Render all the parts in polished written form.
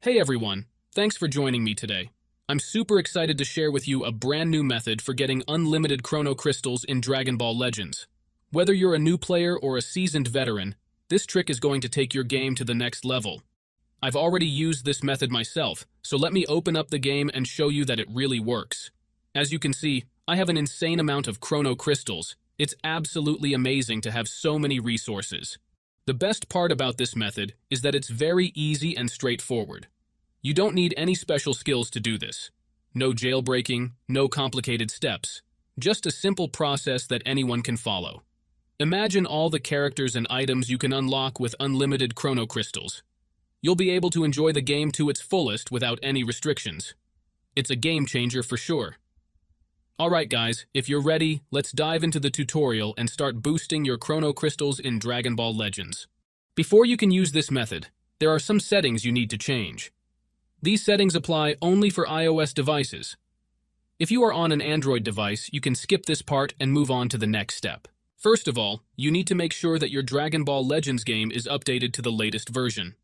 Hey everyone, thanks for joining me today. I'm super excited to share with you a brand new method for getting unlimited Chrono Crystals in Dragon Ball Legends. Whether you're a new player or a seasoned veteran, this trick is going to take your game to the next level. I've already used this method myself, so let me open up the game and show you that it really works. As you can see, I have an insane amount of Chrono Crystals. It's absolutely amazing to have so many resources. The best part about this method is that it's very easy and straightforward. You don't need any special skills to do this. No jailbreaking, no complicated steps. Just a simple process that anyone can follow. Imagine all the characters and items you can unlock with unlimited Chrono Crystals. You'll be able to enjoy the game to its fullest without any restrictions. It's a game changer for sure. Alright guys, if you're ready, let's dive into the tutorial and start boosting your Chrono Crystals in Dragon Ball Legends. Before you can use this method, there are some settings you need to change. These settings apply only for iOS devices. If you are on an Android device, you can skip this part and move on to the next step. First of all, you need to make sure that your Dragon Ball Legends game is updated to the latest version.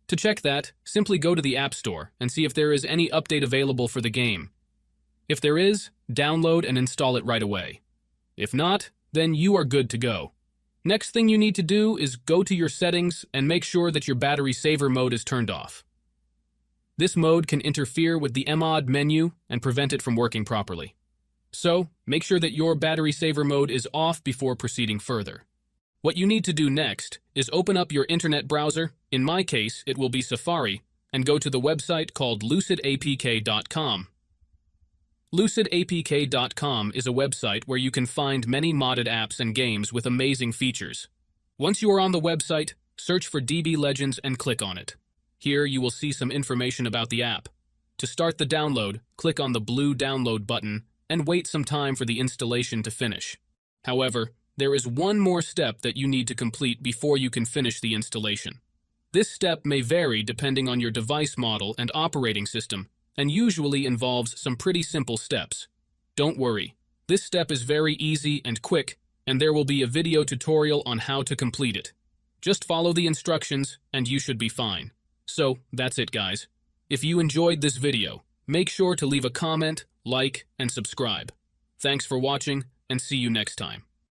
To check that, simply go to the App Store and see if there is any update available for the game. If there is, download and install it right away. If not, then you are good to go. Next thing you need to do is go to your settings and make sure that your battery saver mode is turned off. This mode can interfere with the mod menu and prevent it from working properly. So, make sure that your battery saver mode is off before proceeding further. What you need to do next is open up your internet browser, in my case it will be Safari, and go to the website called lucidapk.com. Lucidapk.com is a website where you can find many modded apps and games with amazing features. Once you are on the website, search for DB Legends and click on it. Here you will see some information about the app. To start the download, click on the blue download button and wait some time for the installation to finish. However, there is one more step that you need to complete before you can finish the installation. This step may vary depending on your device model and operating system, and usually involves some pretty simple steps. Don't worry, this step is very easy and quick, and there will be a video tutorial on how to complete it. Just follow the instructions and you should be fine. So, that's it guys. If you enjoyed this video, make sure to leave a comment, like, and subscribe. Thanks for watching, and see you next time.